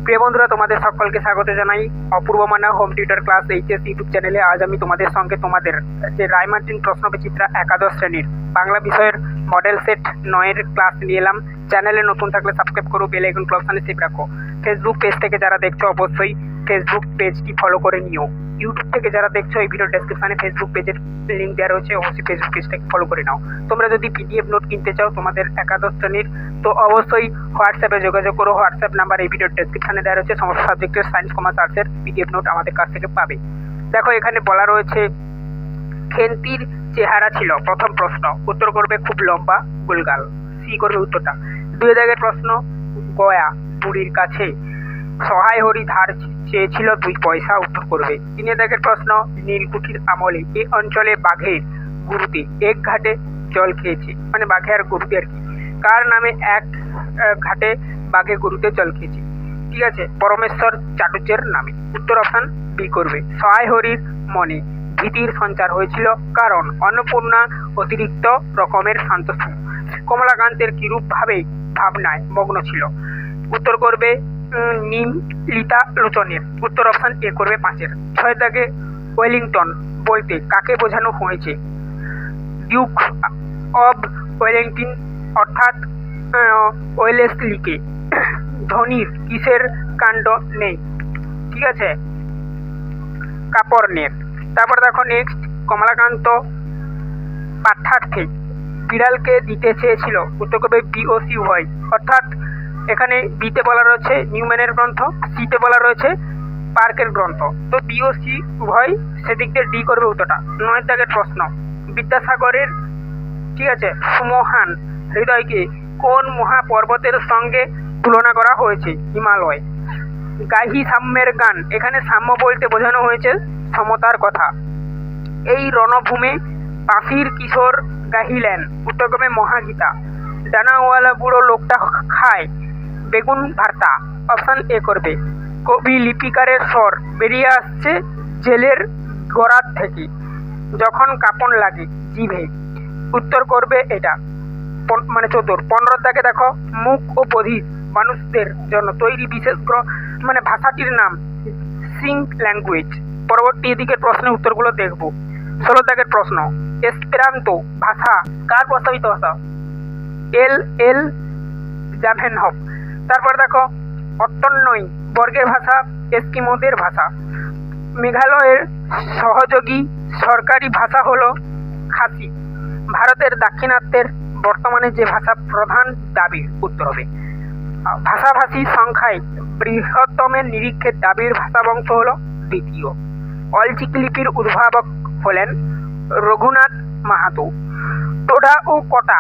প্রিয় বন্ধুরা, তোমাদের সকলকে স্বাগত জানাই অপূর্ব মানা home tutor class HS YouTube চ্যানেলে। আজ আমি তোমাদের সঙ্গে তোমাদের যে রায়মার্টিন প্রশ্নবিচিত্রা একাদশ শ্রেণীর বাংলা বিষয়ের মডেল সেট 9 ক্লাস নিয়ে এলাম। চ্যানেলে নতুন থাকলে সাবস্ক্রাইব করো, বেল আইকন অপশনে সেভ রাখো। ফেসবুক পেজ থেকে যারা দেখছো অবশ্যই ফেসবুক পেজটি ফলো করে নিও। ইউটিউব থেকে যারা দেখছো এই ভিডিও ডেসক্রিপশনে ফেসবুক পেজের লিঙ্ক দেওয়া রয়েছে, অবশ্যই ফেসবুক পেজটাকে ফলো করে নাও। তোমরা যদি পিডিএফ নোট কিনতে চাও তোমাদের একাদশ শ্রেণীর, তো অবশ্যই হোয়াটসঅ্যাপে যোগাযোগ করো। হোয়াটসঅ্যাপ নাম্বার এই ভিডিও ডেসক্রিপশনে দেওয়া রয়েছে। সমস্ত সাবজেক্টের সায়েন্স, কমার্স, আর্টসের পিডিএফ নোট আমাদের কাছ থেকে পাবে। দেখো, এখানে বলা রয়েছে খেন্তির চেহারা ছিল। প্রথম প্রশ্ন, উত্তর করবে খুব লম্বা গোলগাল। সি করবে উত্তরটা। 2 দাগের প্রশ্ন, গয়া বুড়ির কাছে সহায় হরি ধার চেয়েছিল 2 পয়সা। উত্তর করবে। 3 দাগের প্রশ্ন, নীলকুঠির আমলে এই অঞ্চলে বাঘের গুরুতে এক ঘাটে জল খেয়েছে, মানে বাঘে আর গরুতে আর কি, কার নামে এক ঘাটে বাঘে গরুতে জল খেয়েছে? ঠিক আছে, পরমেশ্বর চাটুর্যের নামে। উত্তর অপশন বি করবে। সহায় হরির মনে ভীতির সঞ্চার হয়েছিল কারণ অন্নপূর্ণা অতিরিক্ত রকমের শান্ত, কমলাকান্তের কিরূপ ভাবে ভাবনায় মগ্ন ছিল। উত্তর করবে নিম লিতা লোচনের। উত্তর অপশন এ করবে 5-এর। 6 দাগে ওয়েলিংটন বলতে কাকে বোঝানো হয়েছে? ডিউক অব ওয়েলিংটন অর্থাৎ ওয়েলেসলিকে। ধনির কিসের কাণ্ড নেই? ঠিক আছে, কাপড়নের। তারপর দেখো নেক্সট, কমলাকান্ত পাঠার্থে বিড়ালকে দিতে চেয়েছিল। উত্তর করবে বি ও সি উভয়। অর্থাৎ এখানে বিতে বলা রয়েছে নিউম্যানের গ্রন্থ, সিতে বলা রয়েছে পার্কের গ্রন্থ, তো বি ও সি উভয়, সেদিক দিয়ে ডি করবে উত্তরটা। 9 দাগের প্রশ্ন, বিদ্যাসাগরের ঠিক আছে সুমহান হৃদয়কে কোন মহাপর্বতের সঙ্গে তুলনা করা হয়েছে? হিমালয়। গাহি সাম্যের গান, এখানে সাম্য বলতে বোঝানো হয়েছে সমতার কথা। এই রণভূমে পাখির কিশোর গাহিলেন। উত্তর করবে মহাগীতা। ডানাওয়ালা বুড়ো লোকটা খায় বেগুন ভর্তা। অপশন এ করবে। কবি লিপিকারের স্বর বেরিয়ে আসছে জেলের গড়ার থেকে যখন কাঁপন লাগে জিভে। উত্তর করবে এটা, মানে 14। 15 দাগে দেখো, মুখ ও বধির মানুষদের জন্য তৈরি বিশেষ মানে ভাষাটির নাম সিং ল্যাঙ্গুয়েজ। পরবর্তী এদিকের প্রশ্নের উত্তরগুলো দেখব। 16 দাগের প্রশ্ন, এসপেরান্তো ভাষা কার প্রস্তাবিত ভাষা? এল জাভেনহফ। তারপর দেখো, 58 বর্গের ভাষা এস্কিমোদের ভাষা। মেঘালয়ের সহযোগী সরকারি ভাষা হলো খাসি। ভারতের দাক্ষিণাত্যের বর্তমানে যে ভাষা প্রধান দাবির? উত্তর হবে। ভাষাভাষী সংখ্যায় বৃহত্তমের নিরীক্ষে দাবির ভাষা বংশ হলো দ্বিতীয়। অলচিকি লিপির উদ্ভাবক হলেন রঘুনাথ মাহাতো। টোডা ও কটা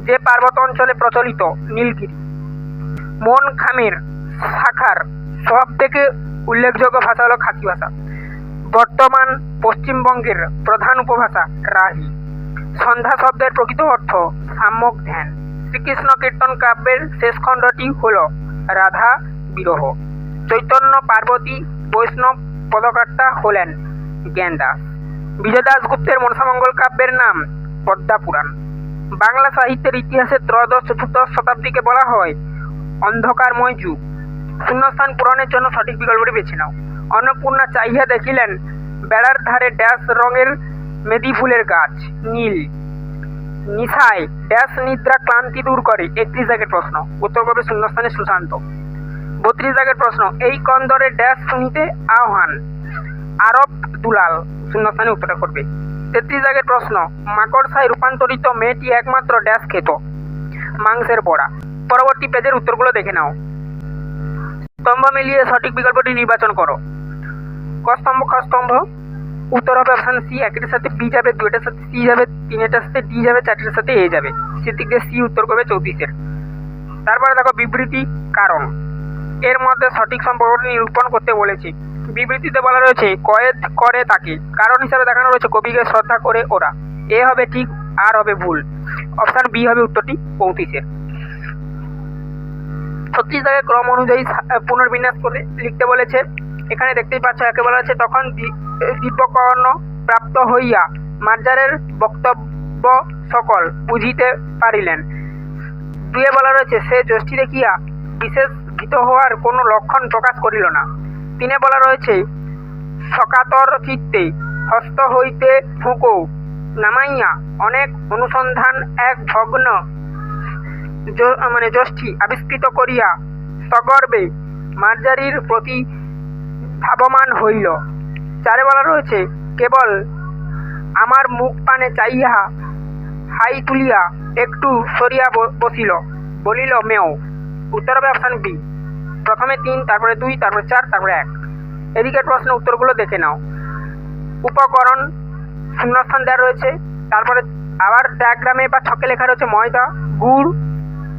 যে পার্বত্য অঞ্চলে প্রচলিত? নীলগিরি। মন খামের শাখার সব থেকে উল্লেখযোগ্য ভাষা হলো খাসি ভাষা। বর্তমান পশ্চিমবঙ্গের প্রধান উপভাষা রাঢ়ী। সন্ধ্যা শব্দের প্রকৃত অর্থ সাম্যক ধ্যান। শ্রীকৃষ্ণ কীর্তন কাব্যের শেষ খণ্ডটি হল রাধা বিরহ। চৈতন্য পার্বতী বৈষ্ণব পদকর্তা হলেন জ্ঞানদাস। বিজয় দাশগুপ্তের মনসামঙ্গল কাব্যের নাম পদ্মা পুরাণ। বাংলা সাহিত্যের ইতিহাসে ত্রয়োদশ-চতুর্দশ শতাব্দীকে বলা হয় অন্ধকারময় যুগ। শূন্যস্থান পূরণের জন্য সঠিক বিকল্পটি বেছে নাও। অন্নপূর্ণা চাহিয়া দেখিলেন বেড়ার ধারে ড্যাশ রঙের মেদি ফুলের গাছ, নীল। নিশায় ড্যাশ নিদ্রা ক্লান্তি দূর করে। 31 দাগের প্রশ্ন, উত্তর করবে শূন্যস্থানে সুশান্ত। 32 দাগের প্রশ্ন, এই কন্দরে ড্যাশ শুনিতে আহ্বান? আরব দুলাল। শূন্যস্থানে উত্তরটা করবে। 33 দাগের প্রশ্ন, মাকড়সায় রূপান্তরিত মেয়েটি একমাত্র ড্যাশ খেত? মাংসের বড়া। পরবর্তী পেজের উত্তরগুলো দেখে নাও। স্তম্ভ মিলিয়ে সঠিক বিকল্পটি নির্বাচন করো। ক স্তম্ভ, খ স্তম্ভ। উত্তর হবে অপশন সি। 1-এর সাথে বি যাবে, 2-এর সাথে সি যাবে, 3-এর সাথে ডি যাবে, 4-এর সাথে এ যাবে। সেদিক দিয়ে সি উত্তর করবে 34-এর। তারপরে দেখো বিবৃতি কারণ, এর মধ্যে সঠিক সম্পর্কটি নিরূপণ করতে বলেছি। বিবৃতিতে বলা রয়েছে কয়েদ করে তাকে, কারণ হিসাবে দেখানো রয়েছে কবিকে শ্রদ্ধা করে ওরা। এ হবে ঠিক, আর হবে ভুল। অপশন বি হবে উত্তরটি 35-এর। 36 দাগে ক্রম অনুযায়ী পুনর্বিন্যাস করে লিখতে বলেছে। এখানে দেখতেই পাচ্ছ, একে বলা হচ্ছে তখন দিব্যকর্ণ প্রাপ্ত হইয়া মার্জারের বক্তব্য সকল বুঝিতে পারিলেন। 2-এ বলা রয়েছে সে যষ্টি দেখিয়া বিশেষ ভীত হওয়ার কোনো লক্ষণ প্রকাশ করিল না। তিনে বলা রয়েছে, সকাতর চিত্তে হস্ত হইতে ফুঁকো নামাইয়া অনেক অনুসন্ধান এক ভগ্ন যষ্টি আবিষ্কৃত করিয়া সগর্বে মার্জারির প্রতি ধাবমান হইল। চারে বলা রয়েছে, কেবল আমার মুখ পানে চাইয়া হাই তুলিয়া একটু সরিয়া বসিল, বলিল মেও। উত্তর হবে অপশান বি। প্রথমে 3, তারপরে 2, তারপরে 4, তারপরে 1। এদিকের প্রশ্ন উত্তরগুলো দেখে নাও। উপকরণ শূন্যস্থান দেওয়া রয়েছে, তারপরে আবার ডায়াগ্রামে বা ছকে লেখা রয়েছে ময়দা, গুড়,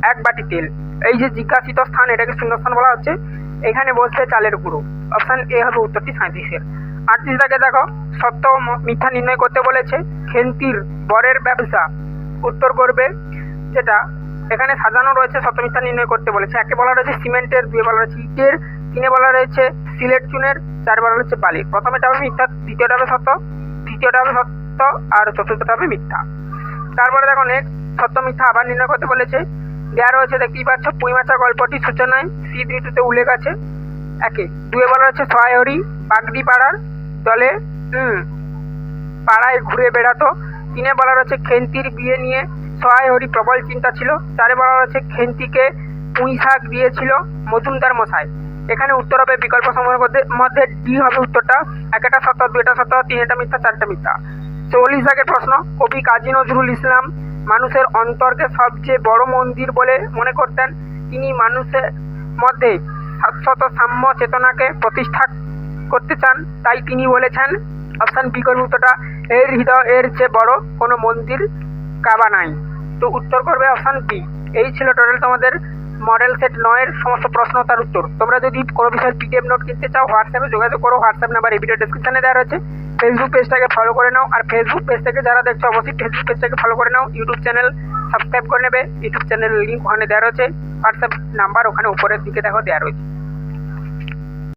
1 বাটি তেল। এই যে জিজ্ঞাসিত স্থান, এটাকে শূন্যস্থান বলা হচ্ছে। এখানে বসবে চালের গুঁড়ো। অপশান এ হবে উত্তরটি 37-এর। 38টাকে দেখো, সত্য মিথ্যা নির্ণয় করতে বলেছে। খেন্তির বরের ব্যবসা, উত্তর করবে যেটা এখানে সাজানো রয়েছে, সত্য মিথ্যা নির্ণয় করতে বলেছে। 1-এ বলা রয়েছে সিমেন্টের, 2-এ বলা রয়েছে ইটের, 3-এ বলা রয়েছে সিলেট চুনের, 4-এ বলা রয়েছে বালির। প্রথমেটা হবে মিথ্যা, দ্বিতীয়টা হবে সত্য, তৃতীয়টা হবে সত্য, আর চতুর্থটা হবে মিথ্যা। তারপরে দেখো নেক্সট, সত্য মিথ্যা আবার নির্ণয় করতে বলেছে। দেওয়া রয়েছে, দেখতেই পাচ্ছ, পুঁইমাচা গল্পটি সূচনায় শীত ঋতুতে উল্লেখ আছে 1-এ। 2-এ বলা রয়েছে সহায়হরি বাগদি পাড়ার দলে পাড়ায় ঘুরে বেড়াতো। 3-এ বলা রয়েছে খেন্তির বিয়ে নিয়ে সহায়হরি প্রবল চিন্তা ছিল। 4-এ বলা রয়েছে খেন্তিকে পুঁই শাক দিয়েছিল মজুমদার মশাই। এখানে উত্তর হবে বিকল্প সমূহের মধ্যে ডি হবে উত্তরটা। 1-টা সত্য, 2-টা সত্য, 3-টা মিথ্যা, 4টা মিথ্যা। 44 দাগের প্রশ্ন, কবি কাজী নজরুল ইসলাম মানুষের অন্তরকে সবচেয়ে বড় মন্দির বলে মনে করতেন। তিনি মানুষের মধ্যে শাশ্বত সাম্য চেতনাকে প্রতিষ্ঠা করতে চান, তাই তিনি বলেছেন। অপশান বি করবে উত্তরটা, এর হৃদয়ের চেয়ে বড় কোনো মন্দির কাবা নাই। তো উত্তর করবে অপশান বি। এই ছিল টোটাল তোমাদের মডেল সেট 9-এর সমস্ত প্রশ্ন তার উত্তর। তোমরা যদি কোনো বিষয়ের পিডিএফ নোট কিনতে চাও, হোয়াটসঅ্যাপে যোগাযোগ করো। হোয়াটসঅ্যাপ নাম্বার এই ভিডিও ডেসক্রিপশনে দেওয়া রয়েছে। ফেসবুক পেজটাকে ফলো করে নাও, আর ফেসবুক পেজ থেকে যারা দেখছো অবশ্যই ফেসবুক পেজটাকে ফলো করে নাও। ইউটিউব চ্যানেল সাবস্ক্রাইব করে নেবে। ইউটিউব চ্যানেলের লিঙ্ক ওখানে দেওয়া রয়েছে। হোয়াটসঅ্যাপ নাম্বার ওখানে উপরের দিকে দেখো দেওয়া রয়েছে।